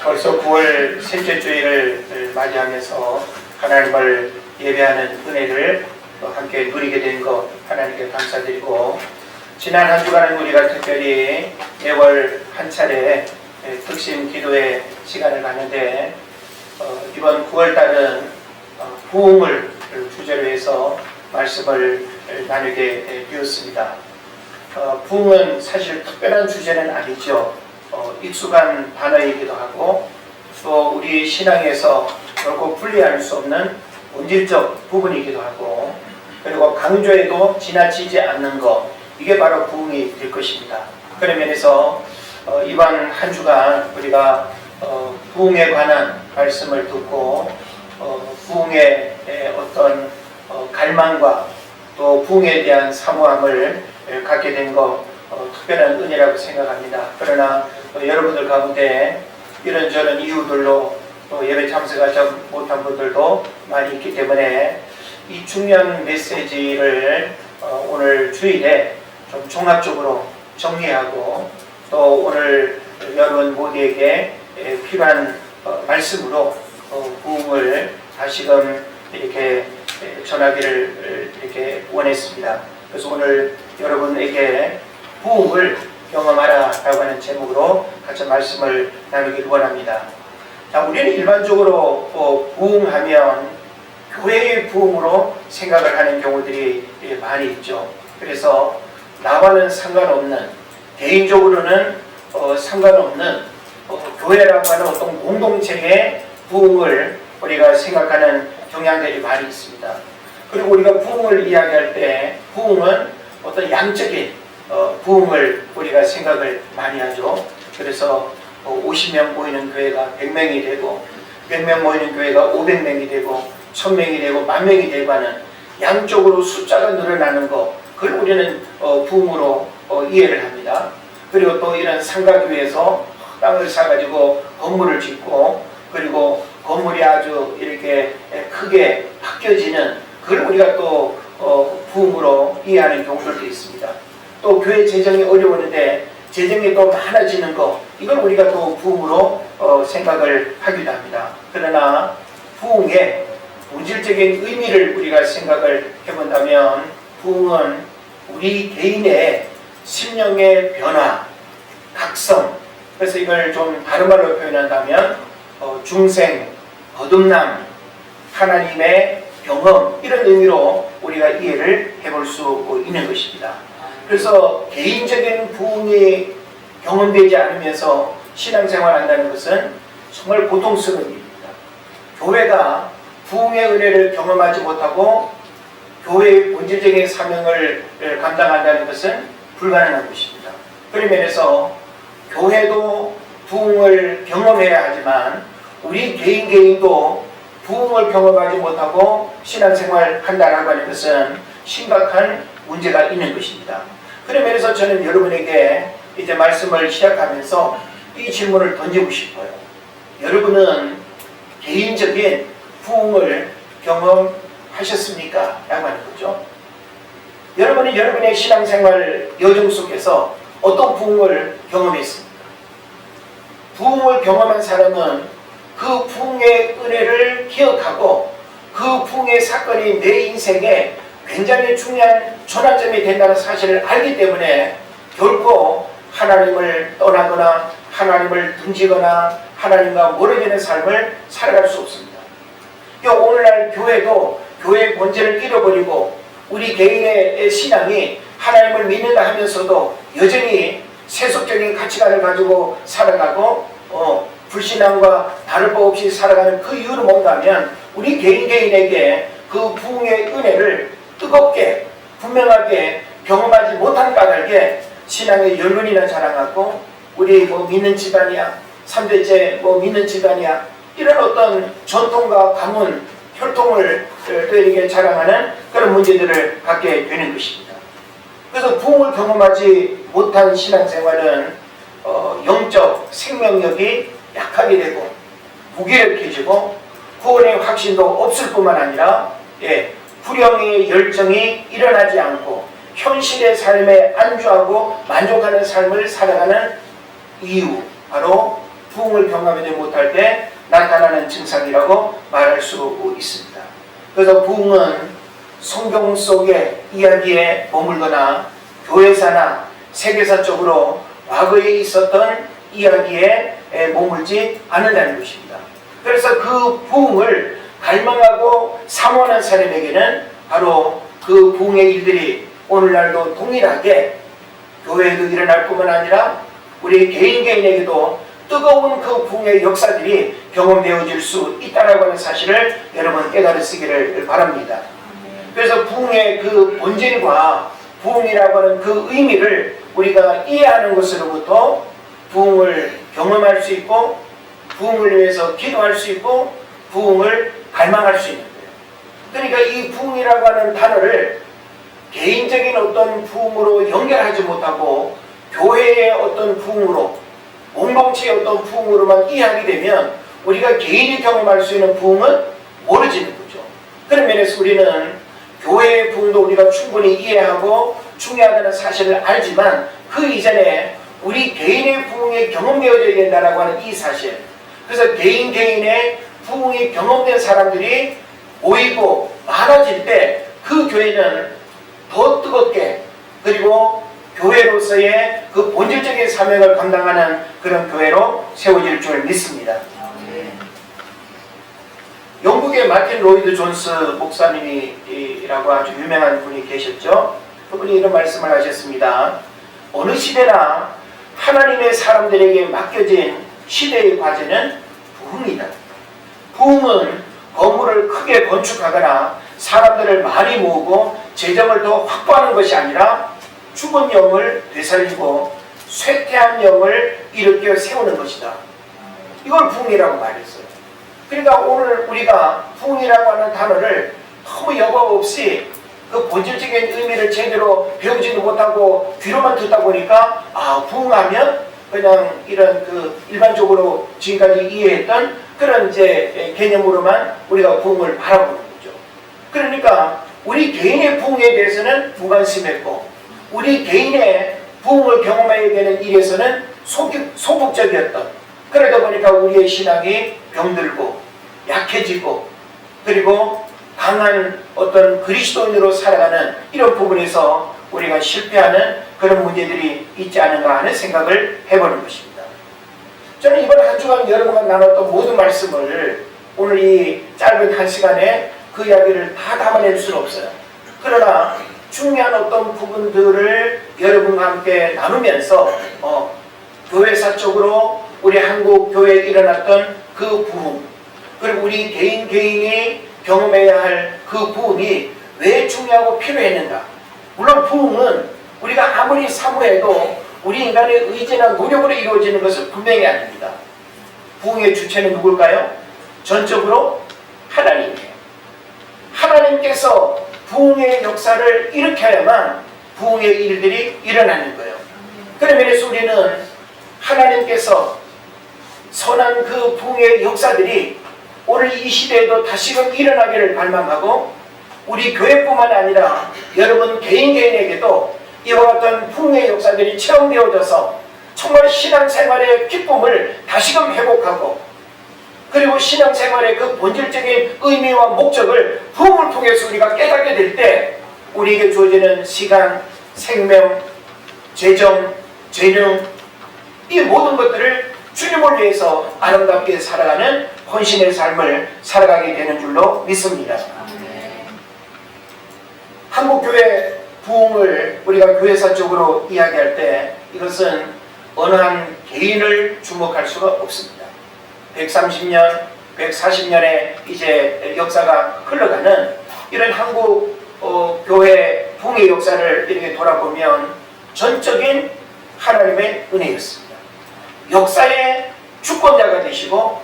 벌써 9월 셋째 주일을 맞이하면서 하나님을 예배하는 은혜를 또 함께 누리게 된 것 하나님께 감사드리고, 지난 한 주간은 우리가 특별히 매월 한 차례 특심 기도의 시간을 갖는데, 이번 9월달은 부흥을 주제로 해서 말씀을 나누게 되었습니다. 부흥은 사실 특별한 주제는 아니죠. 익숙한 단어이기도 하고, 또 우리 신앙에서 결코 분리할 수 없는 본질적 부분이기도 하고, 그리고 강조해도 지나치지 않는 것, 이게 바로 부흥이 될 것입니다. 그런 면에서 이번 한 주간 우리가 부흥에 관한 말씀을 듣고, 부흥의 어떤 갈망과 또 부흥에 대한 사모함을 갖게 된 것, 특별한 은혜라고 생각합니다. 그러나 여러분들 가운데 이런저런 이유들로 또 예배 참석하지 못한 분들도 많이 있기 때문에 이 중요한 메시지를 오늘 주일에 좀 종합적으로 정리하고, 또 오늘 여러분 모두에게 필요한 말씀으로 부흥을 다시금 이렇게 전하기를 이렇게 원했습니다. 그래서 오늘 여러분에게 부흥을 경험하라 라고 하는 제목으로 같이 말씀을 나누기를 원합니다. 자, 우리는 일반적으로 부흥하면 교회의 부흥으로 생각을 하는 경우들이 많이 있죠. 그래서 나와는 상관없는, 개인적으로는 상관없는 교회라고 하는 어떤 공동체의 부흥을 우리가 생각하는 경향들이 많이 있습니다. 그리고 우리가 부흥을 이야기할 때 부흥은 어떤 양적인 부흥을 우리가 생각을 많이 하죠. 그래서 50명 모이는 교회가 100명이 되고, 100명 모이는 교회가 500명이 되고, 1000명이 되고, 10,000명이 되고 하는 양적으로 숫자가 늘어나는 것, 그걸 우리는 부흥으로 이해를 합니다. 그리고 또 이런 상가교회에서 땅을 사가지고 건물을 짓고, 그리고 건물이 아주 이렇게 크게 바뀌어지는, 그걸 우리가 또 부흥으로 이해하는 경우들도 있습니다. 또 교회 재정이 어려웠는데 재정이 또 많아지는 것, 이걸 우리가 또 부흥으로 생각을 하기도 합니다. 그러나 부흥의 본질적인 의미를 우리가 생각을 해본다면, 부흥은 우리 개인의 심령의 변화, 각성, 그래서 이걸 좀 다른 말로 표현한다면 중생, 거듭남, 하나님의 경험, 이런 의미로 우리가 이해를 해볼 수 있는 것입니다. 그래서 개인적인 부흥이 경험되지 않으면서 신앙생활한다는 것은 정말 고통스러운 일입니다. 교회가 부흥의 은혜를 경험하지 못하고 교회의 본질적인 사명을 감당한다는 것은 불가능한 것입니다. 그런 면에서 교회도 부흥을 경험해야 하지만 우리 개인도 부흥을 경험하지 못하고 신앙생활 한다라고 하는 것은 심각한 문제가 있는 것입니다. 그런 면에서 저는 여러분에게 이제 말씀을 시작하면서 이 질문을 던지고 싶어요. 여러분은 개인적인 부흥을 경험하셨습니까? 라고 하는 거죠. 여러분이 여러분의 신앙생활 여정 속에서 어떤 부흥을 경험했습니까? 부흥을 경험한 사람은 그 부흥의 은혜를 기억하고 그 부흥의 사건이 내 인생에 굉장히 중요한 전환점이 된다는 사실을 알기 때문에 결코 하나님을 떠나거나 하나님을 등지거나 하나님과 멀어지는 삶을 살아갈 수 없습니다. 오늘날 교회도 교회의 본질을 잃어버리고 우리 개인의 신앙이 하나님을 믿는다 하면서도 여전히 세속적인 가치관을 가지고 살아가고 불신앙과 다를 바 없이 살아가는 그 이유는 뭔가 하면 우리 개인에게 그 부흥의 은혜를 뜨겁게 분명하게 경험하지 못한 까닭에 신앙의 연륜이나 자랑하고 우리 믿는 집안이야, 3대째 믿는 집안이야, 이런 어떤 전통과 가문, 혈통을 또 이렇게 자랑하는 그런 문제들을 갖게 되는 것입니다. 그래서 부흥을 경험하지 못한 신앙생활은 영적 생명력이 약하게 되고 무기력해지고 구원의 확신도 없을 뿐만 아니라 불령의 열정이 일어나지 않고 현실의 삶에 안주하고 만족하는 삶을 살아가는 이유, 바로 부흥을 경험하지 못할 때 나타나는 증상이라고 말할 수 있습니다. 그래서 부흥은 성경 속의 이야기에 머물거나 교회사나 세계사적으로 과거에 있었던 이야기에 머물지 않는다는 것입니다. 그래서 그 부흥을 갈망하고 사모하는 사람에게는 바로 그 부흥의 일들이 오늘날도 동일하게 교회에도 일어날 뿐만 아니라 우리 개인에게도 뜨거운 그 부흥의 역사들이 경험되어질 수 있다는 하는 사실을 여러분 깨달으시기를 바랍니다. 그래서 부흥의 그 본질과 부흥이라고 하는 그 의미를 우리가 이해하는 것으로부터 부흥을 경험할 수 있고 부흥을 위해서 기도할 수 있고 부흥을 갈망할 수 있는 거예요. 그러니까 이 부흥이라고 하는 단어를 개인적인 어떤 부흥으로 연결하지 못하고 교회의 어떤 부흥으로 공동체의 어떤 부흥으로만 이해하게 되면 우리가 개인이 경험할 수 있는 부흥은 모르지는 거죠. 그런 면에서 우리는 교회의 부흥도 우리가 충분히 이해하고 중요하다는 사실을 알지만 그 이전에 우리 개인의 부흥이 경험되어져야 된다고 하는 이 사실, 그래서 개인의 부흥이 경험된 사람들이 모이고 많아질 때 그 교회는 더 뜨겁게 그리고 교회로서의 그 본질적인 사명을 감당하는 그런 교회로 세워질 줄 믿습니다. 영국의 마틴 로이드 존스 목사님이라고 아주 유명한 분이 계셨죠. 그분이 이런 말씀을 하셨습니다. 어느 시대나 하나님의 사람들에게 맡겨진 시대의 과제는 부흥이다. 부흥은 건물을 크게 건축하거나 사람들을 많이 모으고 재정을 더 확보하는 것이 아니라 죽은 영을 되살리고 쇠퇴한 영을 일으켜 세우는 것이다. 이걸 부흥이라고 말했어요. 그러니까 오늘 우리가 부흥이라고 하는 단어를 너무 여과 없이 그 본질적인 의미를 제대로 배우지도 못하고 귀로만 듣다 보니까 부흥하면 그냥 이런 그 일반적으로 지금까지 이해했던 그런 이제 개념으로만 우리가 부흥을 바라보는 거죠. 그러니까 우리 개인의 부흥에 대해서는 무관심했고 우리 개인의 부흥을 경험해야 되는 일에서는 소극적이었던, 그러다 보니까 우리의 신앙이 병들고 약해지고 그리고 강한 어떤 그리스도인으로 살아가는 이런 부분에서 우리가 실패하는 그런 문제들이 있지 않은가 하는 생각을 해보는 것입니다. 저는 이번 한 주간 여러분과 나눴던 모든 말씀을 오늘 이 짧은 한 시간에 그 이야기를 다 담아낼 수는 없어요. 그러나 중요한 어떤 부분들을 여러분과 함께 나누면서 교회사적으로 우리 한국 교회에 일어났던 그 부흥, 그리고 우리 개인이 경험해야 할 그 부흥이 왜 중요하고 필요했는가. 물론 부흥은 우리가 아무리 사모해도 우리 인간의 의지나 노력으로 이루어지는 것은 분명히 아닙니다. 부흥의 주체는 누굴까요? 전적으로 하나님이에요. 하나님께서 부흥의 역사를 일으켜야만 부흥의 일들이 일어나는 거예요. 그런 면에서 우리는 하나님께서 선한 그 부흥의 역사들이 오늘 이 시대에도 다시금 일어나기를 갈망하고 우리 교회뿐만 아니라 여러분 개인에게도 이와 같은 부흥의 역사들이 체험되어져서 정말 신앙생활의 기쁨을 다시금 회복하고 그리고 신앙생활의 그 본질적인 의미와 목적을 부흥을 통해서 우리가 깨닫게 될 때 우리에게 주어지는 시간, 생명, 재정, 재능 이 모든 것들을 주님을 위해서 아름답게 살아가는 헌신의 삶을 살아가게 되는 줄로 믿습니다. 한국교회 부흥을 우리가 교회사적으로 이야기할 때 이것은 어느 한 개인을 주목할 수가 없습니다. 130년, 140년의 이제 역사가 흘러가는 이런 한국 교회 부흥의 역사를 이렇게 돌아보면 전적인 하나님의 은혜였습니다. 역사의 주권자가 되시고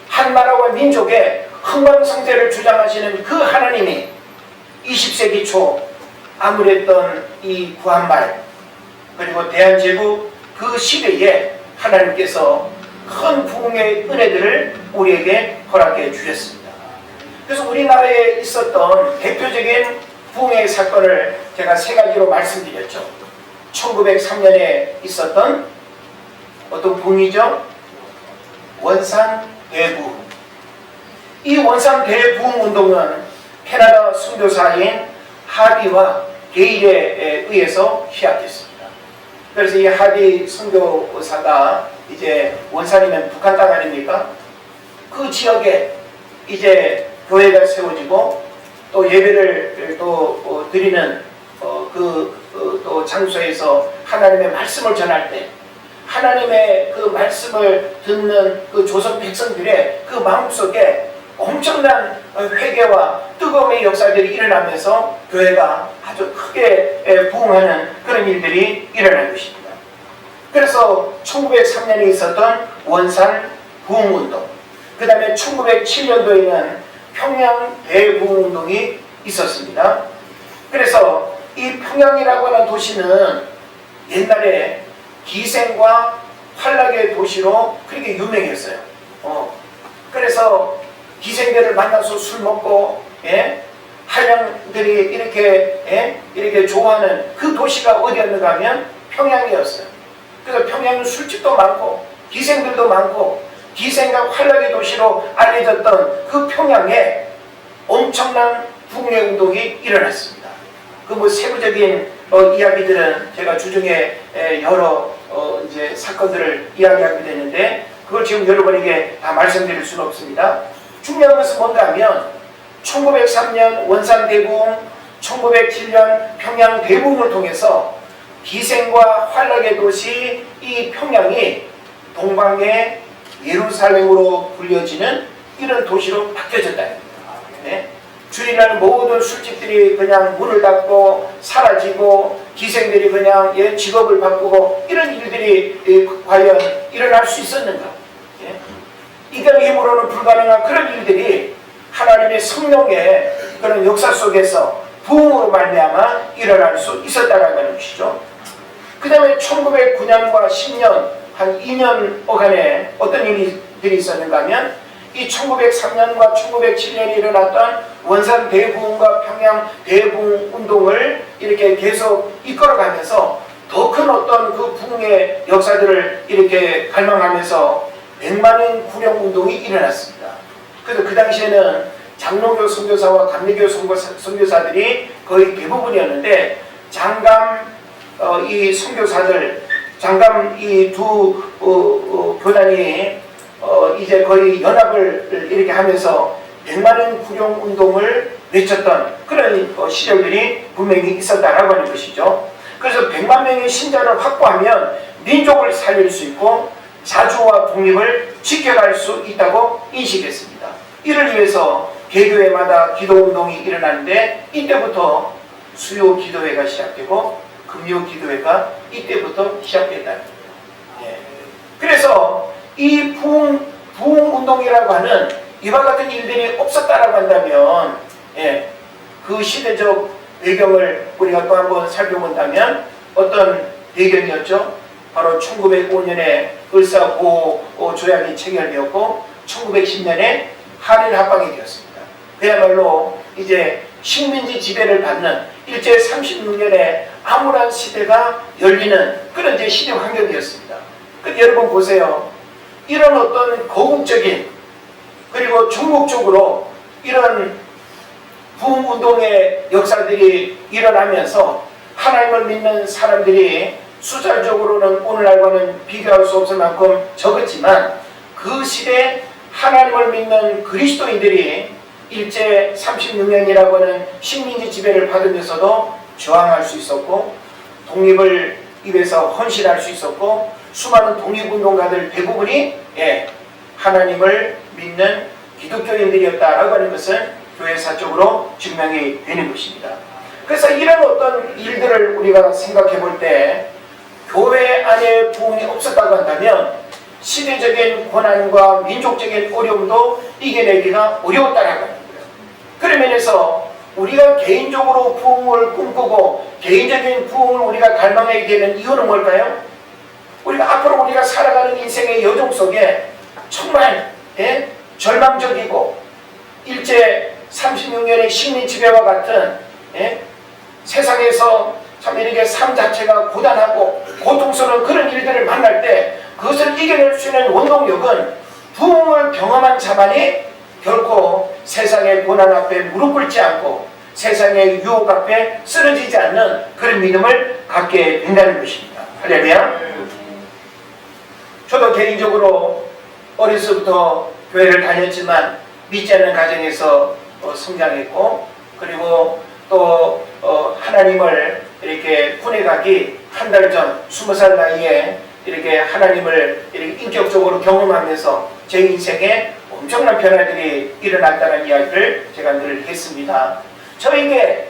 한 나라와 민족의 흥망성쇠를 주장하시는 그 하나님이 20세기 초 아무랬던 이 구한말 그리고 대한제국 그 시대에 하나님께서 큰 부흥의 은혜들을 우리에게 허락해 주셨습니다. 그래서 우리나라에 있었던 대표적인 부흥의 사건을 제가 세 가지로 말씀드렸죠. 1903년에 있었던 어떤 부흥이죠? 원산 대부흥. 이 원산 대부흥 운동은 캐나다 선교사인 하비와 게일에 의해서 시작됐습니다. 그래서 이 하비 선교사가 이제 원산이면 북한 땅 아닙니까? 그 지역에 이제 교회가 세워지고 또 예배를 또 드리는 또 장소에서 하나님의 말씀을 전할 때 하나님의 그 말씀을 듣는 그 조선 백성들의 그 마음속에 엄청난 회개와 뜨거움의 역사들이 일어나면서 교회가 아주 크게 부흥하는 그런 일들이 일어난 것입니다. 그래서 1903년에 있었던 원산 부흥운동, 그 다음에 1907년도에는 평양 대부흥운동이 있었습니다. 그래서 이 평양이라고 하는 도시는 옛날에 기생과 환락의 도시로 그렇게 유명했어요. 그래서 기생들을 만나서 술 먹고, 한양들이 이렇게 좋아하는 그 도시가 어디였는가 하면 평양이었어요. 그래서 평양은 술집도 많고 기생들도 많고 기생과 환락의 도시로 알려졌던 그 평양에 엄청난 부흥의 운동이 일어났습니다. 그 세부적인 이야기들은 제가 주중에 여러 이제 사건들을 이야기하게 되는데 그걸 지금 여러분에게 다 말씀드릴 수는 없습니다. 중요한 것은 뭔가 하면 1903년 원산 대부흥, 1907년 평양 대부흥을 통해서 기생과 환락의 도시 이 평양이 동방의 예루살렘으로 불려지는 이런 도시로 바뀌어졌다는 겁니다. 주일날 모든 술집들이 그냥 문을 닫고 사라지고 기생들이 그냥 직업을 바꾸고 이런 일들이 과연 일어날 수 있었는가? 인간의 힘으로는 불가능한 그런 일들이 하나님의 성령의 그런 역사 속에서 부흥으로 말미암아 일어날 수 있었다라는 것이죠. 그 다음에 1909년과 10년 한 2년간에 어떤 일들이 있었는가 하면 이 1903년과 1907년에 일어났던 원산 대부흥과 평양 대부흥 운동을 이렇게 계속 이끌어가면서 더 큰 어떤 그 부흥의 역사들을 이렇게 갈망하면서 100만인 구령 운동이 일어났습니다. 그래서 그 당시에는 장로교 선교사와 감리교 선교사들이 거의 대부분이었는데 장감 이 선교사들 장감 이 두 교단이 이제 거의 연합을 이렇게 하면서 100만인 구령 운동을 외쳤던 그런 시절들이 분명히 있었다라고 하는 것이죠. 그래서 100만 명의 신자를 확보하면 민족을 살릴 수 있고 자주와 독립을 지켜갈 수 있다고 인식했습니다. 이를 위해서 개교회마다 기도운동이 일어나는데 이때부터 수요 기도회가 시작되고 금요 기도회가 이때부터 시작됐다는 겁니다. 그래서 이 부흥운동이라고 하는 이와 같은 일들이 없었다라고 한다면 그 시대적 배경을 우리가 또 한번 살펴본다면 어떤 배경이었죠? 바로 1905년에 을사보조약이 체결되었고 1910년에 한일 합방이 되었습니다. 그야말로 이제 식민지 지배를 받는 일제 36년에 암울한 시대가 열리는 그런 이제 시대 환경이었습니다. 여러분 보세요. 이런 어떤 거국적인 그리고 전국적으로 이런 부흥운동의 역사들이 일어나면서 하나님을 믿는 사람들이 숫자적으로는 오늘날과는 비교할 수 없을 만큼 적었지만 그 시대 하나님을 믿는 그리스도인들이 일제 36년이라고 하는 식민지 지배를 받으면서도 저항할 수 있었고 독립을 위해서 헌신할 수 있었고 수많은 독립운동가들 대부분이 하나님을 믿는 기독교인들이었다라고 하는 것은 교회사적으로 증명이 되는 것입니다. 그래서 이런 어떤 일들을 우리가 생각해 볼 때 교회 안에 부흥이 없었다고 한다면 시대적인 고난과 민족적인 어려움도 이겨내기가 어려웠다라고 하는 거예요. 그런 면에서 우리가 개인적으로 부흥을 꿈꾸고 개인적인 부흥을 우리가 갈망하게 되는 이유는 뭘까요? 우리가 앞으로 우리가 살아가는 인생의 여정 속에 정말 절망적이고 일제 36년의 식민 지배와 같은 세상에서 참 이렇게 삶 자체가 고단하고 고통스러운 그런 일들을 만날 때 그것을 이겨낼 수 있는 원동력은 부흥을 경험한 자만이 결코 세상의 고난 앞에 무릎 꿇지 않고 세상의 유혹 앞에 쓰러지지 않는 그런 믿음을 갖게 된다는 것입니다. 할렐루야. 저도 개인적으로 어려서부터 교회를 다녔지만 믿지 않는 가정에서 성장했고, 그리고 또 하나님을 이렇게 군에 가기 한 달 전 20살 나이에 이렇게 하나님을 이렇게 인격적으로 경험하면서 제 인생에 엄청난 변화들이 일어났다는 이야기를 제가 늘 했습니다. 저에게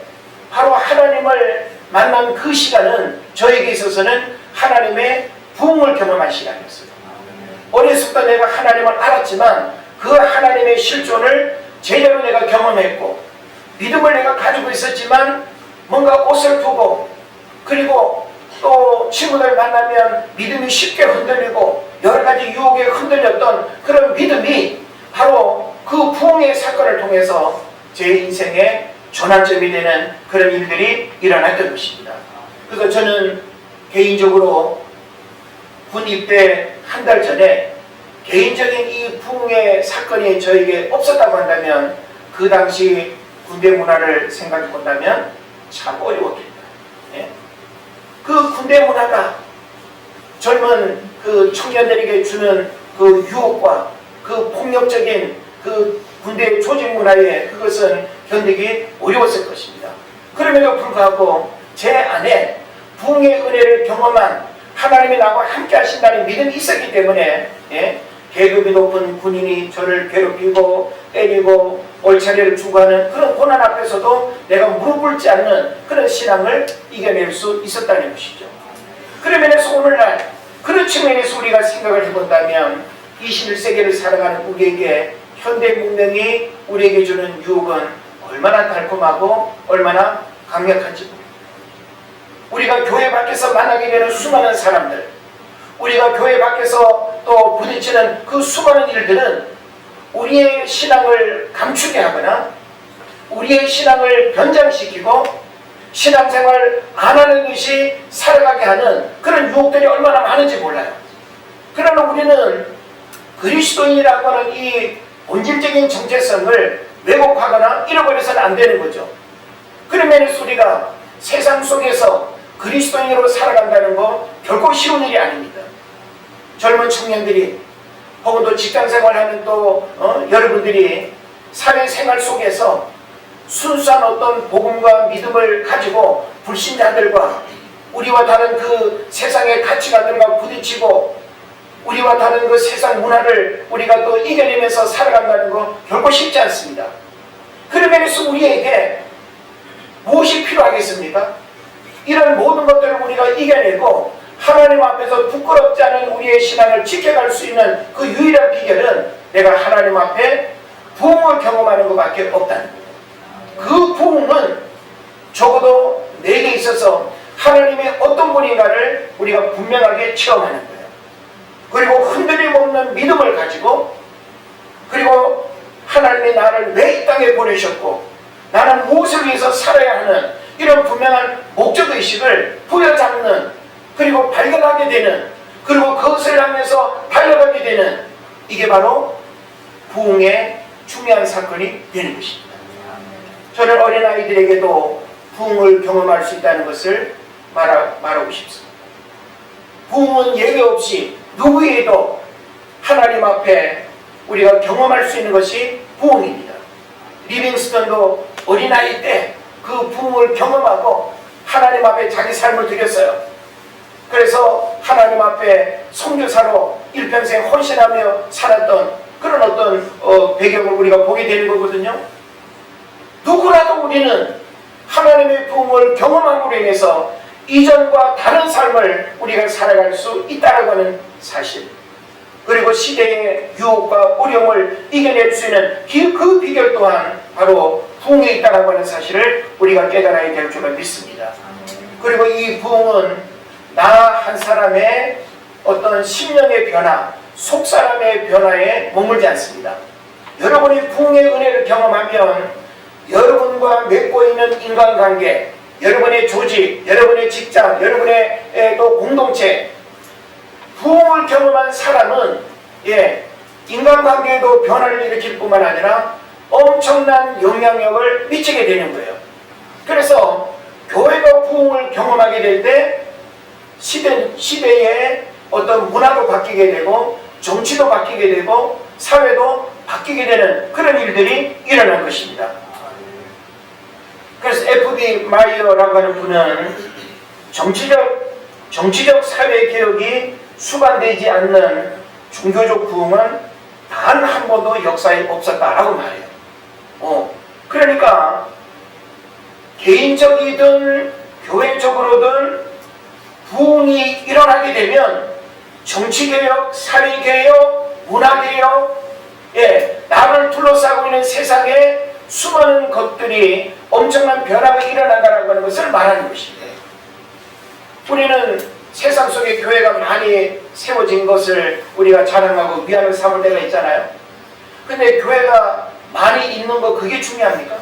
바로 하나님을 만난 그 시간은 저에게 있어서는 하나님의 부흥을 경험한 시간이었어요. 어렸을 때 내가 하나님을 알았지만 그 하나님의 실존을 제대로 내가 경험했고, 믿음을 내가 가지고 있었지만 뭔가 어설프고, 그리고 또 친구들 만나면 믿음이 쉽게 흔들리고 여러 가지 유혹에 흔들렸던 그런 믿음이 바로 그 부흥의 사건을 통해서 제 인생의 전환점이 되는 그런 일들이 일어났던 것입니다. 그래서 저는 개인적으로 군 입대 한 달 전에 개인적인 이 부흥의 사건이 저에게 없었다고 한다면, 그 당시 군대 문화를 생각해 본다면 참 어려웠겠다. 예? 그 군대 문화가 젊은 그 청년들에게 주는 그 유혹과 그 폭력적인 그 군대 조직 문화에 그것은 견디기 어려웠을 것입니다. 그럼에도 불구하고 제 안에 부흥의 은혜를 경험한 하나님이 나와 함께 하신다는 믿음이 있었기 때문에, 예? 계급이 높은 군인이 저를 괴롭히고 때리고 얼차례를 주고 하는 그런 고난 앞에서도 내가 무릎 꿇지 않는 그런 신앙을 이겨낼 수 있었다는 것이죠. 그런 면에서 오늘날 그런 측면에서 우리가 생각을 해본다면 21세기를 살아가는 우리에게 현대 문명이 우리에게 주는 유혹은 얼마나 달콤하고 얼마나 강력한지 모릅니다. 우리가 교회 밖에서 만나게 되는 수많은 사람들, 우리가 교회 밖에서 또 부딪히는 그 수많은 일들은 우리의 신앙을 감추게 하거나 우리의 신앙을 변장시키고 신앙생활 안 하는 듯이 살아가게 하는 그런 유혹들이 얼마나 많은지 몰라요. 그러나 우리는 그리스도인이라고 하는 이 본질적인 정체성을 왜곡하거나 잃어버려서는 안 되는 거죠. 그런 면에서 우리가 세상 속에서 그리스도인으로 살아간다는 거 결코 쉬운 일이 아닙니다. 젊은 청년들이 혹은 또 직장생활하는 또 여러분들이 사회생활 속에서 순수한 어떤 복음과 믿음을 가지고 불신자들과 우리와 다른 그 세상의 가치관들과 부딪히고 우리와 다른 그 세상 문화를 우리가 또 이겨내면서 살아간다는 거 결코 쉽지 않습니다. 그런 면에서 우리에게 무엇이 필요하겠습니까? 이런 모든 것들을 우리가 이겨내고 하나님 앞에서 부끄럽지 않은 우리의 신앙을 지켜갈 수 있는 그 유일한 비결은 내가 하나님 앞에 부흥을 경험하는 것밖에 없다는 거예요. 그 부흥은 적어도 내게 있어서 하나님의 어떤 분인가를 우리가 분명하게 체험하는 거예요. 그리고 흔들림 없는 믿음을 가지고, 그리고 하나님이 나를 왜 이 땅에 보내셨고 나는 무엇을 위해서 살아야 하는 이런 분명한 목적의식을 부여잡는, 그리고 발견하게 되는, 그리고 그것을 향해서 달려가게 되는, 이게 바로 부흥의 중요한 사건이 되는 것입니다. 저는 어린아이들에게도 부흥을 경험할 수 있다는 것을 말하고 싶습니다. 부흥은 예외 없이 누구에도 하나님 앞에 우리가 경험할 수 있는 것이 부흥입니다. 리빙스턴도 어린아이 때 그 부흥을 경험하고 하나님 앞에 자기 삶을 드렸어요. 그래서 하나님 앞에 선교사로 일평생 헌신하며 살았던 그런 어떤 배경을 우리가 보게 되는 거거든요. 누구라도 우리는 하나님의 부흥을 경험함으로 인해서 이전과 다른 삶을 우리가 살아갈 수 있다고 하는 사실, 그리고 시대의 유혹과 어려움을 이겨낼 수 있는 그 비결 또한 바로 부흥에 있다고 하는 사실을 우리가 깨달아야 될 줄을 믿습니다. 그리고 이 부흥은 나 한 사람의 어떤 심령의 변화, 속사람의 변화에 머물지 않습니다. 여러분이 부흥의 은혜를 경험하면 여러분과 맺고 있는 인간관계, 여러분의 조직, 여러분의 직장, 여러분의 또 공동체, 부흥을 경험한 사람은 인간관계에도 변화를 일으킬 뿐만 아니라 엄청난 영향력을 미치게 되는 거예요. 그래서 교회가 부흥을 경험하게 될 때 시대의 어떤 문화도 바뀌게 되고 정치도 바뀌게 되고 사회도 바뀌게 되는 그런 일들이 일어난 것입니다. 그래서 F.B. 마이어라고 하는 분은 정치적 사회개혁이 수반되지 않는 종교적 부흥은 단 한 번도 역사에 없었다라고 말해요. 그러니까 개인적이든 교회적으로든 부흥이 일어나게 되면 정치개혁, 사회개혁, 문화개혁, 나를 둘러싸고 있는 세상에 수많은 것들이 엄청난 변화가 일어난다는 것을 말하는 것입니다. 우리는 세상 속에 교회가 많이 세워진 것을 우리가 자랑하고 위안을 삼을 때가 있잖아요. 근데 교회가 많이 있는 거 그게 중요합니까?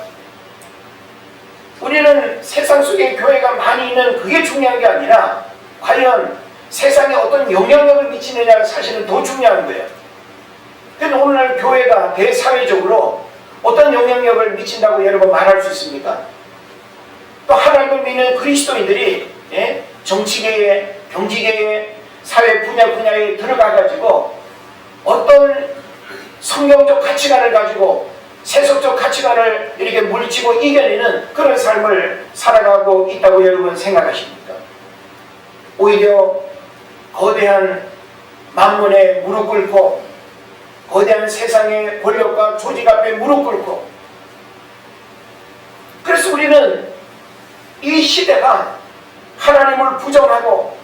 우리는 세상 속에 교회가 많이 있는 그게 중요한 게 아니라 과연 세상에 어떤 영향력을 미치느냐가 사실은 더 중요한 거예요. 그런데 오늘날 교회가 대사회적으로 어떤 영향력을 미친다고 여러분 말할 수 있습니까? 또 하나님을 믿는 그리스도인들이 정치계에, 경제계에, 사회 분야에 들어가가지고 어떤 성경적 가치관을 가지고 세속적 가치관을 이렇게 물리치고 이겨내는 그런 삶을 살아가고 있다고 여러분 생각하십니까? 오히려 거대한 만문에 무릎 꿇고 거대한 세상의 권력과 조직 앞에 무릎 꿇고, 그래서 우리는 이 시대가 하나님을 부정하고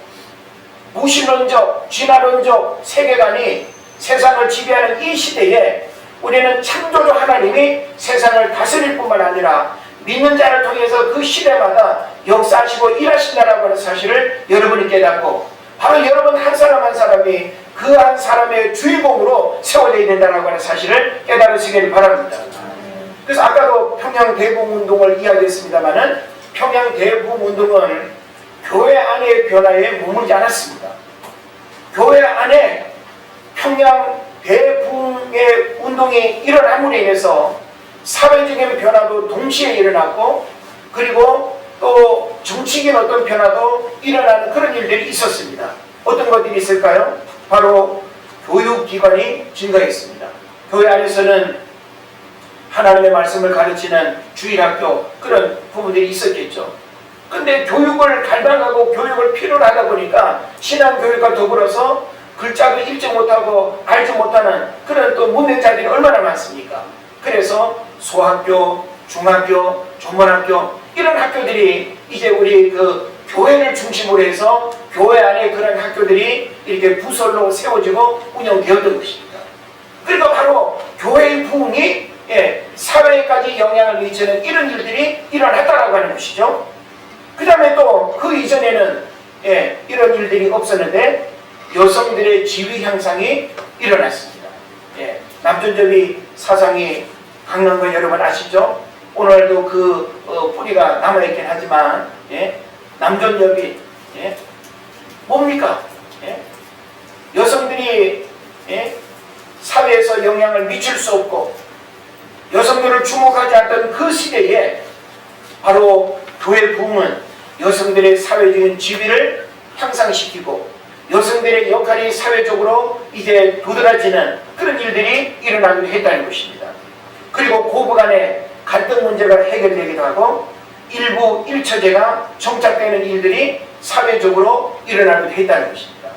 무신론적, 진화론적 세계관이 세상을 지배하는 이 시대에 우리는 창조주 하나님이 세상을 다스릴 뿐만 아니라 믿는 자를 통해서 그 시대마다 역사하시고 일하신다는 하는 사실을 여러분이 깨닫고, 바로 여러분 한 사람 한 사람이 그 한 사람의 주인공으로 세워져야 된다는 하는 사실을 깨달으시길 바랍니다. 그래서 아까도 평양대부운동을 이야기했습니다마는 평양대부운동은 교회 안의 변화에 머물지 않았습니다. 교회 안에 평양대부의 운동이 일어남으로 인해서 사회적인 변화도 동시에 일어났고, 그리고 또 정치적인 어떤 변화도 일어나는 그런 일들이 있었습니다. 어떤 것들이 있을까요? 바로 교육기관이 증가했습니다. 교회 안에서는 하나님의 말씀을 가르치는 주일학교, 그런 부분들이 있었겠죠. 근데 교육을 갈망하고 교육을 필요로 하다 보니까 신앙교육과 더불어서 글자도 읽지 못하고 알지 못하는 그런 또 문맹자들이 얼마나 많습니까? 그래서 소학교, 중학교, 전문학교, 이런 학교들이 이제 우리 그 교회를 중심으로 해서 교회 안에 그런 학교들이 이렇게 부설로 세워지고 운영되었던 것입니다. 그러니까 바로 교회의 부흥이 사회까지 영향을 미치는 이런 일들이 일어났다라고 하는 것이죠. 그 다음에 또 그 이전에는 이런 일들이 없었는데 여성들의 지위 향상이 일어났습니다. 남존여비 사상이 강한 거 여러분 아시죠? 오늘도 그 뿌리가 남아있긴 하지만 남존여비 뭡니까? 여성들이 사회에서 영향을 미칠 수 없고 여성들을 주목하지 않던 그 시대에 바로 교회 부흥은 여성들의 사회적인 지위를 향상시키고 여성들의 역할이 사회적으로 이제 도드라지는 그런 일들이 일어나기도 했다는 것입니다. 그리고 고부간의 갈등 문제가 해결되기도 하고 일부 일처제가 정착되는 일들이 사회적으로 일어나기도 했다는 것입니다.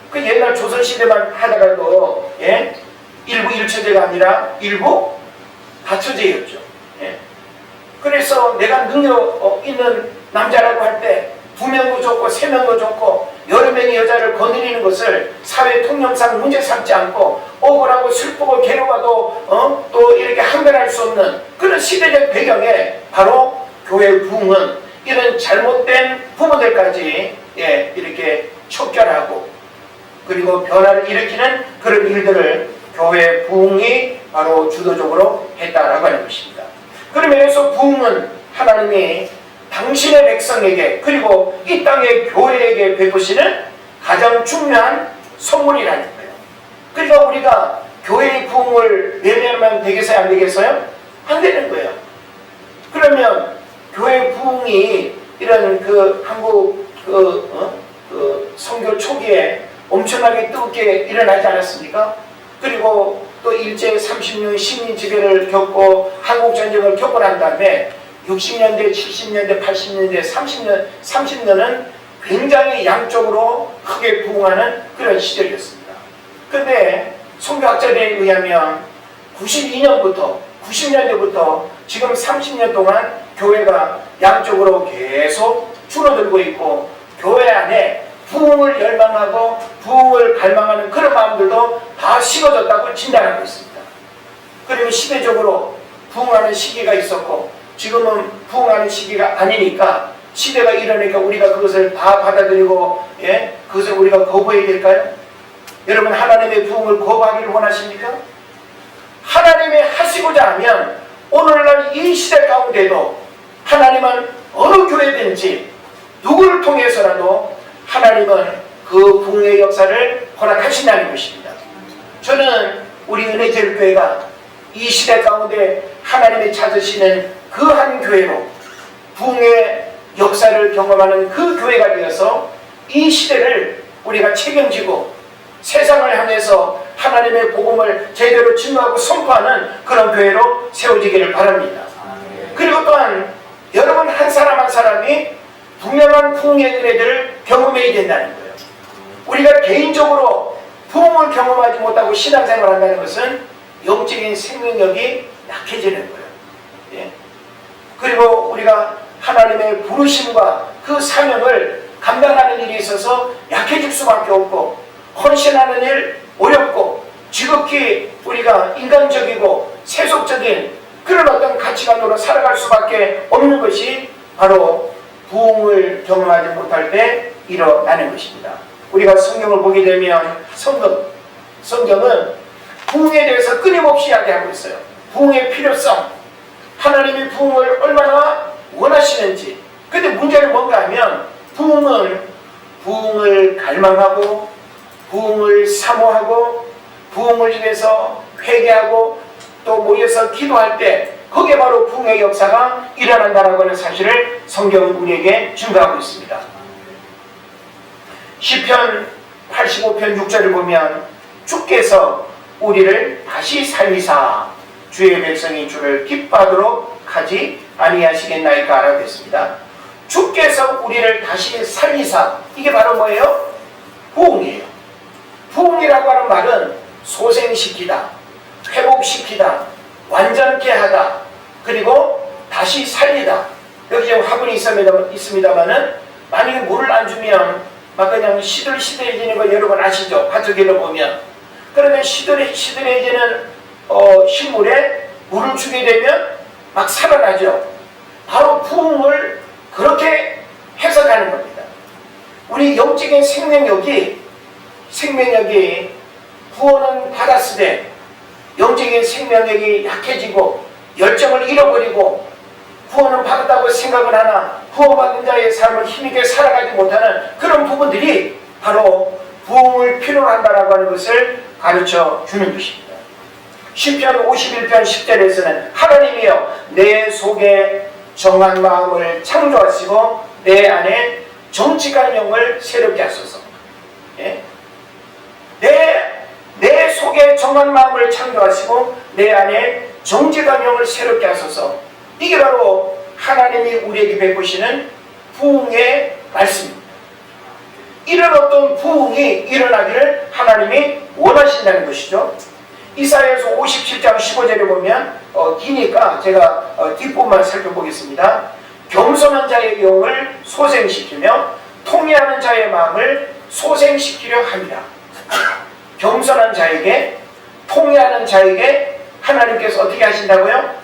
그 옛날 조선시대만 하더라도 일부 일처제가 아니라 일부 다처제였죠. 그래서 내가 능력 있는 남자라고 할 때 2명도 좋고 3명도 좋고 여러 명의 여자를 거느리는 것을 사회 통념상 문제 삼지 않고 억울하고 슬프고 괴로워도 또 이렇게 한별할 수 없는 그런 시대적 배경에 바로 교회 부흥은 이런 잘못된 부모들까지 이렇게 척결하고 그리고 변화를 일으키는 그런 일들을 교회 부흥이 바로 주도적으로 했다라고 하는 것입니다. 그러면서 부흥은 하나님이 당신의 백성에게 그리고 이 땅의 교회에게 베푸시는 가장 중요한 선물이라는 거예요. 그러니까 우리가 교회의 부흥을 외면하면 되겠어요? 안 되겠어요? 안 되는 거예요. 그러면 교회 부흥이 이런 그 한국 선교 초기에 엄청나게 뜨겁게 일어나지 않았습니까? 그리고 또 일제 30년 식민지배를 겪고 한국전쟁을 겪고 난 다음에 60년대, 70년대, 80년대, 30년은 굉장히 양쪽으로 크게 부흥하는 그런 시절이었습니다. 그런데 선교학자들에 의하면 92년부터 90년대부터 지금 30년 동안 교회가 양쪽으로 계속 줄어들고 있고 교회 안에 부흥을 열망하고 부흥을 갈망하는 그런 마음들도 다 식어졌다고 진단하고 있습니다. 그리고 시대적으로 부흥하는 시기가 있었고 지금은 부흥하는 시기가 아니니까 시대가 이러니까 우리가 그것을 다 받아들이고 그것을 우리가 거부해야 될까요? 여러분 하나님의 부흥을 거부하기를 원하십니까? 하나님이 하시고자 하면 오늘날 이 시대 가운데도 하나님은 어느 교회든지 누구를 통해서라도 하나님은 그 부흥의 역사를 허락하신다는 것입니다. 저는 우리 은혜제일교회가 이 시대 가운데 하나님이 찾으시는 그 한 교회로 부흥의 역사를 경험하는 그 교회가 되어서 이 시대를 우리가 책임지고 세상을 향해서 하나님의 복음을 제대로 증거하고 선포하는 그런 교회로 세워지기를 바랍니다. 그리고 또한 여러분 한 사람 한 사람이 분명한 부흥의 은혜들을 경험해야 된다는 거예요. 우리가 개인적으로 부흥을 경험하지 못하고 신앙생활을 한다는 것은 영적인 생명력이 약해지는 거예요. 예? 그리고 우리가 하나님의 부르심과 그 사명을 감당하는 일이 있어서 약해질 수밖에 없고 헌신하는 일 어렵고 지극히 우리가 인간적이고 세속적인 그런 어떤 가치관으로 살아갈 수밖에 없는 것이 바로 부흥을 경험하지 못할 때 일어나는 것입니다. 우리가 성경을 보게 되면 성경은 부흥에 대해서 끊임없이 이야기하고 있어요. 부흥의 필요성, 하나님이 부흥을 얼마나 원하시는지. 근데 문제는 뭔가 하면 부흥은 부흥을 갈망하고 부흥을 사모하고 부흥을 위해서 회개하고 또 모여서 기도할 때 그게 바로 부흥의 역사가 일어난다라고 하는 사실을 성경은 우리에게 증거하고 있습니다. 시편 85편 6절을 보면 주께서 우리를 다시 살리사 주의 백성이 주를 기뻐하도록 하지 아니하시겠나이까 라고 했습니다. 주께서 우리를 다시 살리사, 이게 바로 뭐예요? 부흥이에요. 부흥이라고 하는 말은 소생시키다, 회복시키다, 완전케 하다, 그리고 다시 살리다. 여기 지금 화분이 있습니다만은 만약에 물을 안 주면 막 그냥 시들시들해지는 거 여러분 아시죠? 가족일로 보면. 그러면 시들해지는 식물에 물을 주게 되면 막 살아나죠. 바로 부흥을 그렇게 해석하는 겁니다. 우리 영적인 생명력이 구원은 받았으되 영적인 생명력이 약해지고 열정을 잃어버리고 구원은 받았다고 생각을 하나 구원받은 자의 삶을 힘있게 살아가지 못하는 그런 부분들이 바로 부흥을 필요로 한다라고 하는 것을 가르쳐 주는 것입니다. 시편 51편 10절에서는 하나님이여 내 속에 정한 마음을 창조하시고 내 안에 정직한 영을 새롭게 하소서. 예? 내 속에 정한 마음을 창조하시고 내 안에 정직한 영을 새롭게 하소서. 이게 바로 하나님이 우리에게 베푸시는 부흥의 말씀입니다. 이런 어떤 부흥이 일어나기를 하나님이 원하신다는 것이죠. 이사야서 57장 15절에 보면 기니까 제가 뒷부분만 살펴보겠습니다. 겸손한 자의 영을 소생시키며 통회하는 자의 마음을 소생시키려 합니다. 겸손한 자에게, 통회하는 자에게 하나님께서 어떻게 하신다고요?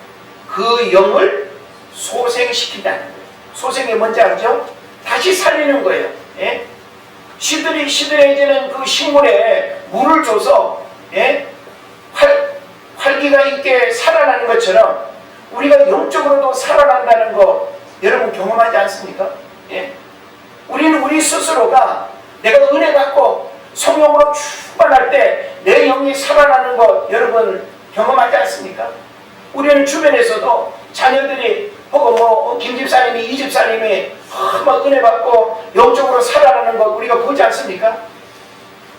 그 영을 소생시킨다는 거예요. 소생이 뭔지 알죠? 다시 살리는 거예요. 예? 시들해지는 그 식물에 물을 줘서 활기가 있게 살아나는 것처럼 우리가 영적으로도 살아난다는 거 여러분 경험하지 않습니까? 예? 우리는 우리 스스로가 내가 은혜 받고 성령으로 충만할 때 내 영이 살아나는 것 여러분 경험하지 않습니까? 우리는 주변에서도 자녀들이 혹은 뭐 김집사님이 이집사님이 막 은혜 받고 영적으로 살아나는 것 우리가 보지 않습니까?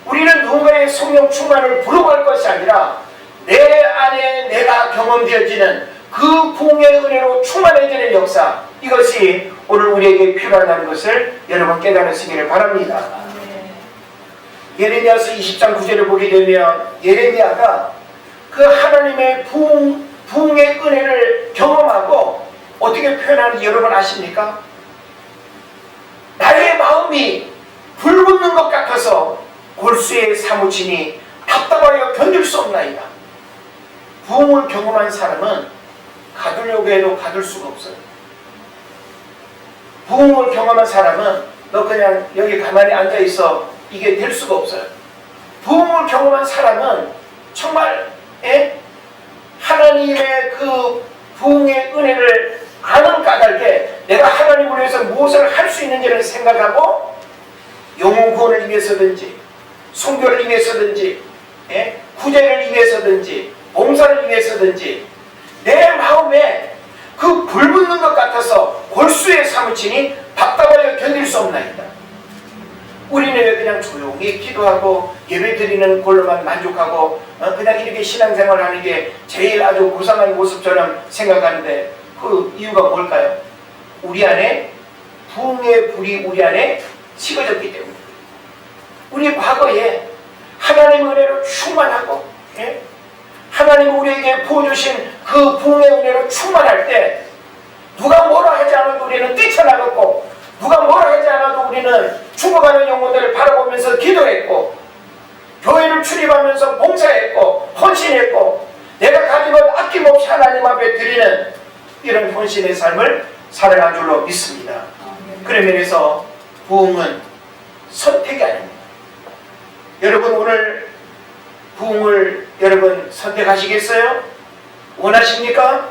우리는 누군가의 성령 충만을 부러워할 것이 아니라 내 안에 내가 경험되어지는 그 부흥의 은혜로 충만해지는 역사, 이것이 오늘 우리에게 필요하다는 것을 여러분 깨달으시기를 바랍니다. 예레미야서 20장 9절을 보게 되면 예레미야가 그 하나님의 부흥의 은혜를 경험하고 어떻게 표현하는지 여러분 아십니까? 나의 마음이 불붙는 것 같아서 골수에 사무치니 답답하여 견딜 수 없나이다. 부흥을 경험한 사람은 가두려고 해도 가둘 수가 없어요. 부흥을 경험한 사람은 너 그냥 여기 가만히 앉아있어, 이게 될 수가 없어요. 부흥을 경험한 사람은 정말 하나님의 그 부흥의 은혜를 아는 까닭에 내가 하나님을 위해서 무엇을 할 수 있는지를 생각하고 영혼 구원을 위해서든지 선교를 위해서든지 구제를 위해서든지 봉사를 위해서든지 내 마음에 그 불붙는 것 같아서 골수에 사무치니 답답하여 견딜 수 없나이다. 우리는 왜 그냥 조용히 기도하고 예배드리는 걸로만 만족하고 그냥 이렇게 신앙생활 하는 게 제일 아주 고상한 모습처럼 생각하는데 그 이유가 뭘까요? 우리 안에 부흥의 불이 우리 안에 식어졌기 때문입니다. 우리 과거에 하나님의 은혜로 충만하고 하나님이 우리에게 부어주신 그 부흥의 은혜로 충만할 때 누가 뭐라 하지 않아도 우리는 뛰쳐나갔고 누가 뭐라 하지 않아도 우리는 죽어가는 영혼들을 바라보면서 기도했고 교회를 출입하면서 봉사했고 헌신했고 내가 가진 것 아낌없이 하나님 앞에 드리는 이런 헌신의 삶을 살아간 줄로 믿습니다. 그런 면에서 부흥은 선택이 아닙니다. 여러분 오늘 부흥을 여러분 선택하시겠어요? 원하십니까?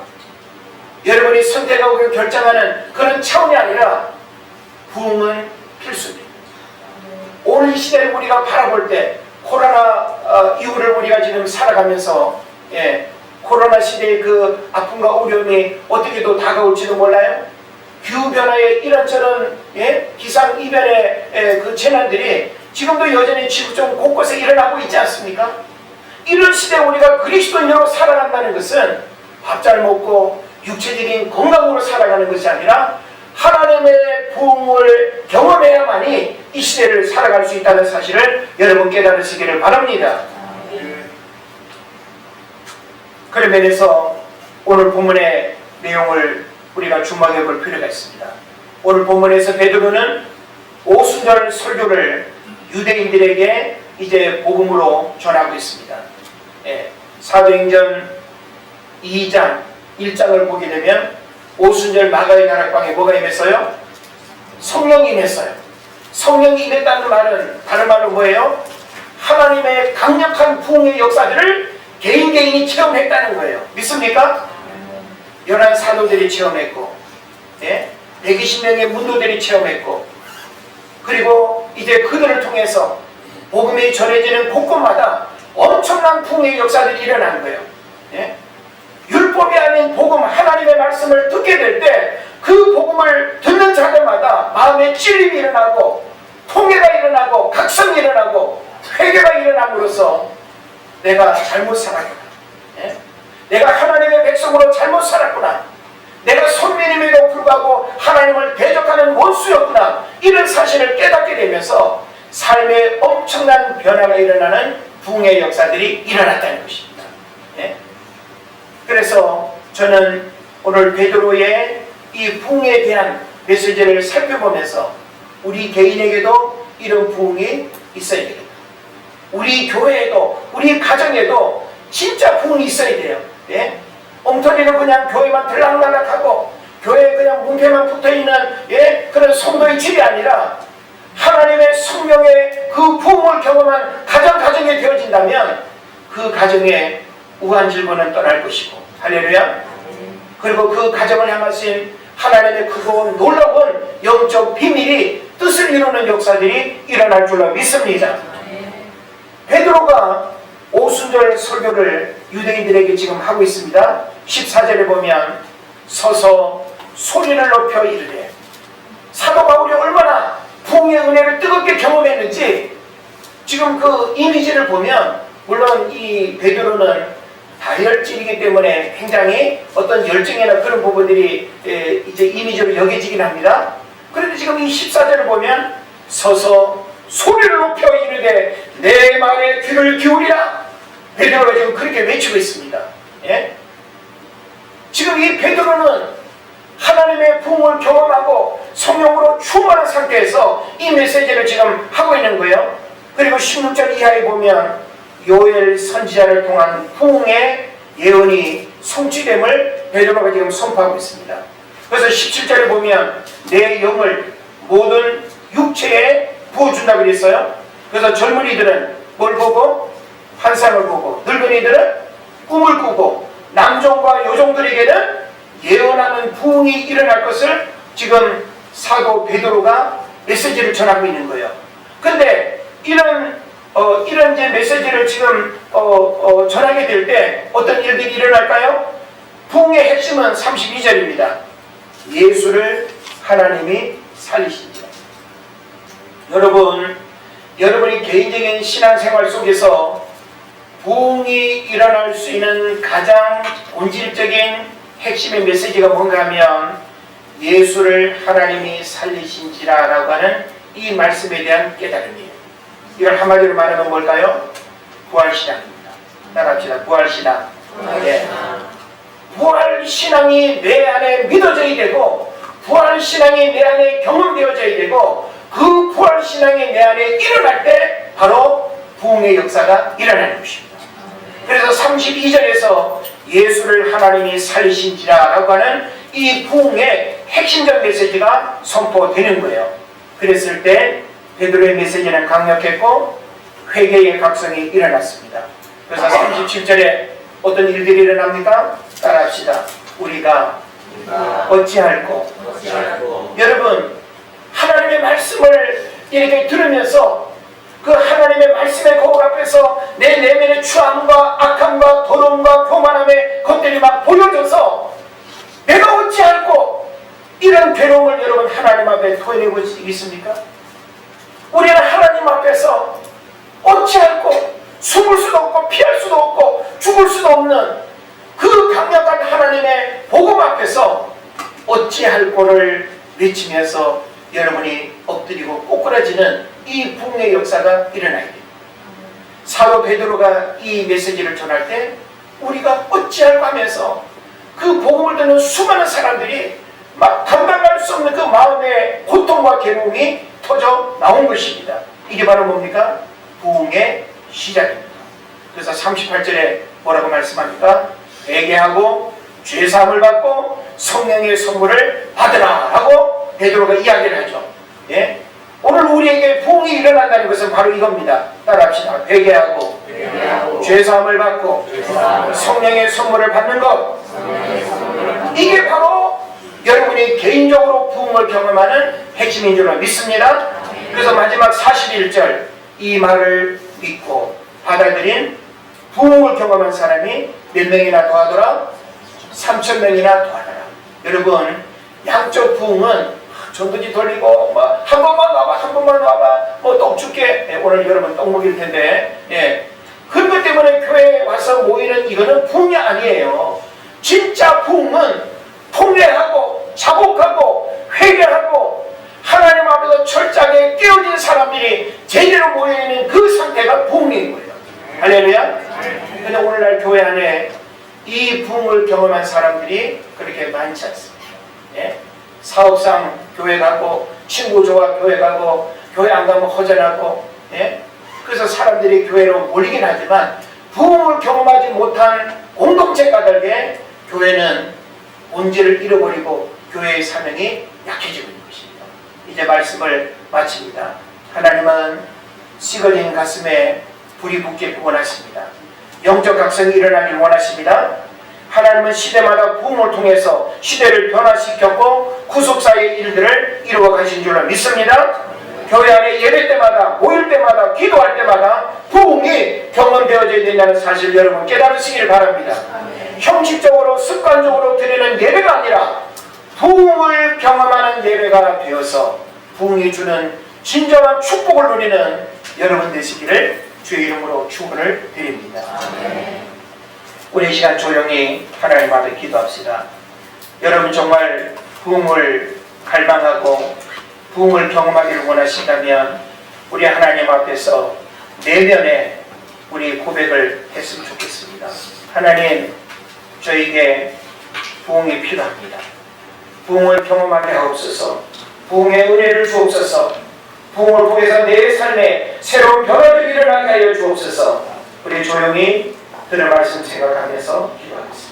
여러분이 선택하고 결정하는 그런 차원이 아니라 부흥은 필수입니다. 오늘 이 시대를 우리가 바라볼 때 코로나 이후를 우리가 지금 살아가면서 코로나 시대의 그 아픔과 어려움이 어떻게 또 다가올지도 몰라요. 기후변화의 이런저런 기상이변의 그 재난들이 지금도 여전히 지구촌 곳곳에 일어나고 있지 않습니까? 이런 시대에 우리가 그리스도인으로 살아간다는 것은 밥 잘 먹고 육체적인 건강으로 살아가는 것이 아니라 하나님의 부흥을 경험해야만이 이 시대를 살아갈 수 있다는 사실을 여러분 깨달으시기를 바랍니다. 그런 면에서 오늘 본문의 내용을 우리가 주목해 볼 필요가 있습니다. 오늘 본문에서 베드로는 오순절 설교를 유대인들에게 이제 복음으로 전하고 있습니다. 사도행전 2장 1장을 보게 되면 오순절 마가의 다락방에 뭐가 임했어요? 성령이 임했어요. 성령이 임했다는 말은 다른 말로 뭐예요? 하나님의 강력한 부흥의 역사들을 개인이 체험했다는 거예요. 믿습니까? 11 사도들이 체험했고 120명의 문도들이 체험했고 그리고 이제 그들을 통해서 복음이 전해지는 곳곳마다 엄청난 부흥의 역사들이 일어난 거예요. 율법이 아닌 복음 하나님의 말씀을 듣게 될 때 그 복음을 듣는 자들마다 마음에 찔림이 일어나고 통회가 일어나고 각성이 일어나고 회개가 일어남으로써 내가 잘못 살았구나. 내가 하나님의 백성으로 잘못 살았구나. 내가 선민임에도 불구하고 하나님을 대적하는 원수였구나. 이런 사실을 깨닫게 되면서 삶에 엄청난 변화가 일어나는 부흥의 역사들이 일어났다는 것입니다. 그래서 저는 오늘 베드로의 이 부흥에 대한 메시지를 살펴보면서 우리 개인에게도 이런 부흥이 있어야 됩니다. 우리 교회에도 우리 가정에도 진짜 부흥이 있어야 돼요. 엉터리로 그냥 교회만 들락날락하고 교회에 그냥 문패만 붙어있는 그런 성도의 집이 아니라 하나님의 성령의 그 부흥을 경험한 가정이 되어진다면 그 가정에 우한 질문은 떠날 것이고 할렐루야. 그리고 그 가정을 향하신 하나님의 크고 놀라운 영적 비밀이 뜻을 이루는 역사들이 일어날 줄로 믿습니다. 베드로가 오순절 설교를 유대인들에게 지금 하고 있습니다. 14절에 보면 서서 소리를 높여 이르되, 사도 바울이 얼마나 부흥의 은혜를 뜨겁게 경험했는지 지금 그 이미지를 보면, 물론 이 베드로는 다혈질이기 때문에 굉장히 어떤 열정이나 그런 부분들이 이제 이미지로 여겨지긴 합니다. 그런데 지금 이 14절을 보면 서서 소리를 높여 이르되 내 말에 귀를 기울이라. 베드로가 지금 그렇게 외치고 있습니다. 예? 지금 이 베드로는 하나님의 부흥을 경험하고 성령으로 충만한 상태에서 이 메시지를 지금 하고 있는 거예요. 그리고 16절 이하에 보면 요엘 선지자를 통한 부흥의 예언이 성취됨을 베드로가 지금 선포하고 있습니다. 그래서 17절에 보면 내 영을 모든 육체에 부어준다고 그랬어요. 그래서 젊은이들은 뭘 보고? 환상을 보고, 늙은이들은 꿈을 꾸고, 남종과 여종들에게는 예언하는 부흥이 일어날 것을 지금 사도 베드로가 메시지를 전하고 있는 거예요. 그런데 이런 이제 메시지를 지금 전하게 될 때 어떤 일들이 일어날까요? 부흥의 핵심은 32절입니다. 예수를 하나님이 살리십니다. 여러분이 개인적인 신앙생활 속에서 부흥이 일어날 수 있는 가장 본질적인 핵심의 메시지가 뭔가 하면 예수를 하나님이 살리신지라 라고 하는 이 말씀에 대한 깨달음이에요. 이걸 한마디로 말하면 뭘까요? 부활신앙입니다. 따라합시다. 부활신앙. 네. 부활신앙이 내 안에 믿어져야 되고, 부활신앙이 내 안에 경험되어져야 되고, 그 부활신앙이 내 안에 일어날 때 바로 부흥의 역사가 일어나는 것입니다. 그래서 32절에서 예수를 하나님이 살리신지라 라고 하는 이 부흥의 핵심적 메시지가 선포되는 거예요. 그랬을 때 베드로의 메시지는 강력했고 회개의 각성이 일어났습니다. 그래서 37절에 어떤 일들이 일어납니까? 따라합시다. 우리가 어찌할꼬. 여러분, 하나님의 말씀을 이렇게 들으면서 그 하나님의 말씀의 거울 앞에서 내 내면의 추함과 악함과 더러움과 교만함의 것들이 막 보여져서 내가 어찌할꼬, 이런 괴로움을 여러분 하나님 앞에 토해내고 있습니까? 우리는 하나님 앞에서 어찌할꼬, 숨을 수도 없고 피할 수도 없고 죽을 수도 없는 그 강력한 하나님의 복음 앞에서 어찌할꼬를 외치면서 여러분이 엎드리고 꼬꾸라지는 이 부흥의 역사가 일어나야 돼요. 사도 베드로가 이 메시지를 전할 때 우리가 어찌할꼬 하면서 그 복음을 듣는 수많은 사람들이 막 감당할 수 없는 그 마음의 고통과 괴로움이 터져 나온 것입니다. 이게 바로 뭡니까? 부흥의 시작입니다. 그래서 38절에 뭐라고 말씀합니까? 회개하고 죄사함을 받고 성령의 선물을 받으라 라고 베드로가 이야기를 하죠. 예? 오늘 우리에게 부흥이 일어난다는 것은 바로 이겁니다. 따라합시다. 회개하고 죄사함을 받고 성령의 선물을 받는 것, 이게 바로 여러분이 개인적으로 부흥을 경험하는 핵심인 줄 믿습니다. 그래서 마지막 41절, 이 말을 믿고 받아들인 부흥을 경험한 사람이 몇 명이나 더하더라? 3,000명이나 더하더라. 여러분, 양적 부흥은 전도지 돌리고 한 번만 와봐, 한 번만 와봐, 떡 줄게. 오늘 여러분 떡 먹일 텐데, 그런 것 때문에 교회에 와서 모이는 이거는 부흥이 아니에요. 진짜 부흥은 통례하고 자복하고 회개하고 하나님 앞에서 철저하게 깨어진 사람들이 제대로 모여있는 그 상태가 부흥인 거예요. 할렐루야. 근데 오늘날 교회 안에 이 부흥을 경험한 사람들이 그렇게 많지 않습니다. 사업상 교회 가고, 친구 좋아 교회 가고, 교회 안 가면 허전하고, 그래서 사람들이 교회로 몰리긴 하지만 부흥을 경험하지 못한 공동체 까닭에 교회는 본질을 잃어버리고 교회의 사명이 약해지고 있는 것입니다. 이제 말씀을 마칩니다. 하나님은 식어진 가슴에 불이 붙게 원하십니다. 영적 각성이 일어나길 원하십니다. 하나님은 시대마다 부흥을 통해서 시대를 변화시켰고 구속사의 일들을 이루어 가신 줄로 믿습니다. 교회 안에 예배 때마다, 모일 때마다, 기도할 때마다 부흥이 경험되어져야 된다는 사실 여러분 깨달으시길 바랍니다. 형식적으로 습관적으로 드리는 예배가 아니라 부흥을 경험하는 예배가 되어서 부흥이 주는 진정한 축복을 누리는 여러분 되시기를 주의 이름으로 축원을 드립니다. 우리 이 시간 조용히 하나님 앞에 기도합시다. 여러분 정말 부흥을 갈망하고 부흥을 경험하기를 원하신다면 우리 하나님 앞에서 내면에 우리 고백을 했으면 좋겠습니다. 하나님, 저에게 부흥이 필요합니다. 부흥을 경험하게 하옵소서. 부흥의 은혜를 주옵소서. 부흥을 통해서 내 삶에 새로운 변화들이 일어나게 하여 주옵소서. 우리 조용히 들은 말씀 생각하면서 기도하겠습니다.